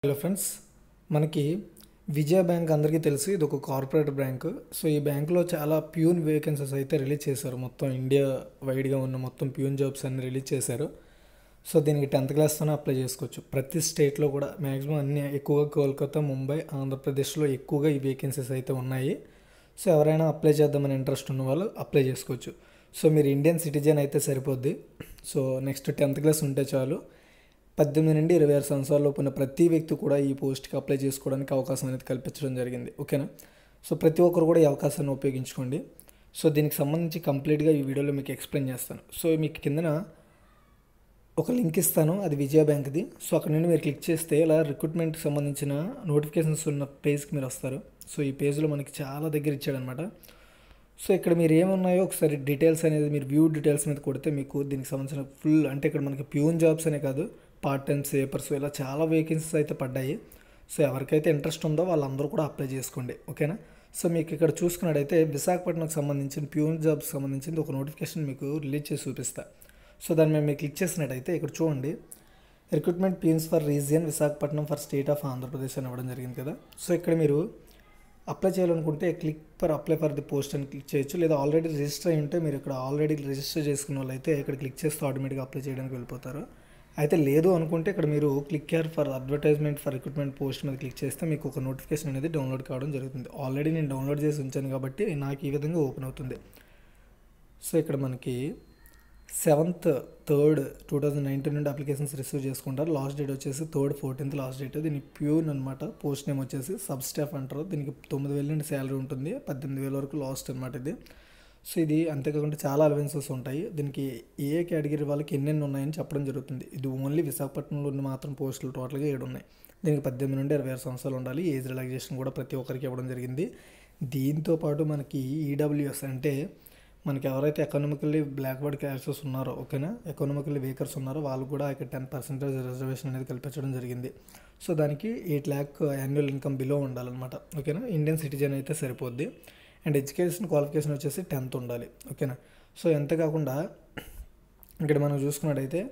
Hello friends, మనకి విజయ bank అందరికీ తెలుసు. ఇది ఒక కార్పొరేట్ బ్యాంక్. సో ఈ బ్యాంక్లో చాలా ప్యూన్ వేకెన్సీస్ అయితే రిలీజ్ చేశారు. మొత్తం ఇండియా వైడ్గా ఉన్న మొత్తం ప్యూన్ జాబ్స్ అన్ని రిలీజ్ చేశారు. సో దీనికి 10th క్లాస్తోనే అప్లై చేసుకోవచ్చు. ప్రతి స్టేట్లో కూడా మ్యాక్సిమం అన్ని ఎక్కువగా కోల్కతా, ముంబై, ఆంధ్రప్రదేశ్లో ఎక్కువగా ఈ వేకెన్సీస్ అయితే ఉన్నాయి. సో ఎవరైనా అప్లై చేద్దామని ఇంట్రెస్ట్ ఉన్న వాళ్ళు అప్లై చేసుకోవచ్చు. సో మీరు ఇండియన్ సిటిజన్ అయితే సరిపోద్ది. సో నెక్స్ట్ 10th క్లాస్ ఉంటే చాలు. 18 నుండి 26 సంవత్సరాల లోపు ఉన్న ప్రతి వ్యక్తి కూడా ఈ పోస్ట్కి అప్లై చేసుకోవడానికి అవకాశం అనేది కల్పించడం జరిగింది. ఓకేనా? సో ప్రతి ఒక్కరు కూడా ఈ అవకాశాన్ని ఉపయోగించుకోండి. సో దీనికి సంబంధించి కంప్లీట్గా ఈ వీడియోలో మీకు ఎక్స్ప్లెయిన్ చేస్తాను. సో మీకు కిందన ఒక లింక్ ఇస్తాను, అది విజయ బ్యాంక్ది. సో అక్కడ నుండి మీరు క్లిక్ చేస్తే ఇలా రిక్రూట్మెంట్కి సంబంధించిన నోటిఫికేషన్స్ ఉన్న పేజ్కి మీరు వస్తారు. సో ఈ పేజ్లో మనకి చాలా దగ్గర ఇచ్చాడనమాట. సో ఇక్కడ మీరు ఏమున్నాయో ఒకసారి డీటెయిల్స్ అనేది మీరు వ్యూ డీటెయిల్స్ మీద కొడితే మీకు దీనికి సంబంధించిన ఫుల్, అంటే ఇక్కడ మనకి ప్యూన్ జాబ్స్ అనే కాదు, పార్ట్ టైం సేపర్స్, ఇలా చాలా వేకెన్సీస్ అయితే పడ్డాయి. సో ఎవరికైతే ఇంట్రెస్ట్ ఉందో వాళ్ళందరూ కూడా అప్లై చేసుకోండి. ఓకేనా? సో మీకు ఇక్కడ చూసుకున్నట్టయితే విశాఖపట్నంకి సంబంధించిన ప్యూన్ జాబ్స్ సంబంధించింది ఒక నోటిఫికేషన్ మీకు రిలీజ్ చేసి చూపిస్తా. సో దాని మీద మీరు క్లిక్ చేసినట్టయితే ఇక్కడ చూడండి, recruitment peons for region Visakhapatnam for state of Andhra Pradesh అని ఇవ్వడం జరిగింది కదా. సో ఇక్కడ మీరు అప్లై చేయాలనుకుంటే click for apply for the post అని క్లిక్ చేయొచ్చు. లేదా ఆల్రెడీ రిజిస్టర్ అయి ఉంటే మీరు ఇక్కడ ఆల్రెడీ రిజిస్టర్ చేసుకున్న వాళ్ళు అయితే ఇక్కడ క్లిక్ చేస్తే ఆటోమేటిక్గా అప్లై చేయడానికి వెళ్ళిపోతారు. అయితే లేదు అనుకుంటే ఇక్కడ మీరు click here for advertisement for recruitment post మీద క్లిక్ చేస్తే మీకు ఒక నోటిఫికేషన్ అనేది డౌన్లోడ్ కావడం జరుగుతుంది. ఆల్రెడీ నేను డౌన్లోడ్ చేసి ఉంచాను కాబట్టి నాకు ఈ విధంగా ఓపెన్ అవుతుంది. సో ఇక్కడ మనకి 7th 3rd 2019 నుండి అప్లికేషన్స్ రిసీవ్ చేసుకుంటారు. లాస్ట్ డేట్ వచ్చేసి 3rd 14th లాస్ట్ డేట్. దీని ప్యూన్ అనమాట. పోస్ట్ నేమ్ వచ్చేసి సబ్ స్టాఫ్ అంటారు. దీనికి 9,000 నుండి శాలరీ ఉంటుంది, 18,000 వరకు లాస్ట్ అనమాట ఇది. సో ఇది అంతేకాకుండా చాలా అలవెన్సెస్ ఉంటాయి. దీనికి ఏ కేటగిరీ వాళ్ళకి ఎన్నెన్ని ఉన్నాయని చెప్పడం జరుగుతుంది. ఇది ఓన్లీ విశాఖపట్నంలో ఉన్న మాత్రం పోస్టులు టోటల్గా 7 ఉన్నాయి. దీనికి 18 నుండి 26 సంవత్సరాలు ఉండాలి. ఏజ్ రిలాక్సేషన్ కూడా ప్రతి ఒక్కరికి ఇవ్వడం జరిగింది. దీంతోపాటు మనకి ఈడబ్ల్యూఎస్ అంటే మనకి ఎవరైతే ఎకనామికల్లీ బ్యాక్వర్డ్ క్లాసెస్ ఉన్నారో, ఓకేనా, ఎకనామికల్లీ వీకర్స్ ఉన్నారో వాళ్ళు కూడా ఇక్కడ 10% రిజర్వేషన్ అనేది కల్పించడం జరిగింది. సో దానికి 8 lakh యాన్యువల్ ఇన్కమ్ బిలో ఉండాలన్నమాట. ఓకేనా? ఇండియన్ సిటిజన్ అయితే సరిపోద్ది. అండ్ ఎడ్యుకేషన్ క్వాలిఫికేషన్ వచ్చేసి 10th ఉండాలి. ఓకేనా? సో అంతేకాకుండా ఇక్కడ మనం చూసుకున్నట్టయితే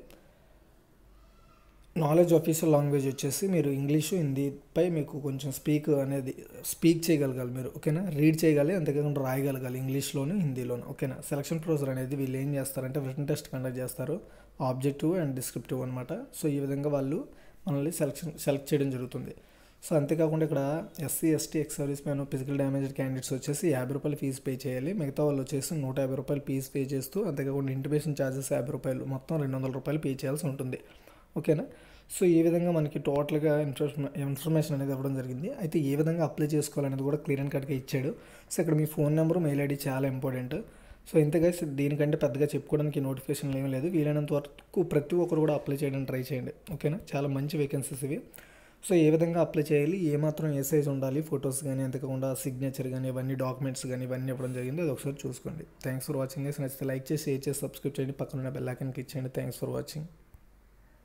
నాలెడ్జ్ ఆఫీషియల్ లాంగ్వేజ్ వచ్చేసి మీరు ఇంగ్లీషు, హిందీపై మీకు కొంచెం స్పీక్ చేయగలగాలి మీరు. ఓకేనా? రీడ్ చేయగలి, అంతేకాకుండా రాయగలగాలి ఇంగ్లీష్లోను, హిందీలోను. ఓకేనా? సెలక్షన్ ప్రొసీజర్ అనేది వీళ్ళు ఏం చేస్తారంటే రిటన్ టెస్ట్ కండక్ట్ చేస్తారు, ఆబ్జెక్టివ్ అండ్ డిస్క్రిప్టివ్ అనమాట. సో ఈ విధంగా వాళ్ళు మనల్ని సెలెక్ట్ చేయడం జరుగుతుంది. సో అంతేకాకుండా ఇక్కడ SC, ST, ex service man, physical damaged candidates వచ్చేసి 50 రూపాయలు ఫీజు పే చేయాలి. మిగతా వాళ్ళు వచ్చేసి 150 రూపాయలు ఫీజు పే చేస్తూ, అంతేకాకుండా ఇంటిమేషన్ ఛార్జెస్ 50 రూపాయలు, మొత్తం 200 రూపాయలు పే చేయాల్సి ఉంటుంది. ఓకేనా? సో ఈ విధంగా మనకి టోటల్గా ఇన్ఫర్మేషన్ అనేది ఇవ్వడం జరిగింది. అయితే ఏ విధంగా అప్లై చేసుకోవాలనేది కూడా క్లియర్ అండ్ కట్గా ఇచ్చాడు. సో ఇక్కడ మీ ఫోన్ నెంబరు, మెయిల్ ఐడి చాలా ఇంపార్టెంట్. సో ఇంతగా దీనికంటే పెద్దగా చెప్పుకోవడానికి నోటిఫికేషన్లు ఏమీ లేదు. వీలైనంత వరకు ప్రతి ఒక్కరు కూడా అప్లై చేయడానికి ట్రై చేయండి. ఓకేనా? చాలా మంచి వేకెన్సీస్ ఇవి. సో ఏ విధంగా అప్లై చేయాలి, ఏమాత్రం ఏ సైజ్ ఉండాలి, ఫొటోస్ కానీ, అంతేకాకుండా సిగ్నేచర్ కానీ, ఇవన్నీ డాక్యుమెంట్స్ కానీ ఇవన్నీ ఇవ్వడం జరిగింది. అది ఒకసారి చూసుకోండి. Thanks for watching. నచ్చితే లైక్ చేసి, షేర్ చేసి, సబ్స్క్రైబ్ చేయండి. పక్కన బెల్ ఐకాన్ క్లిక్ చేయండి. Thanks for watching.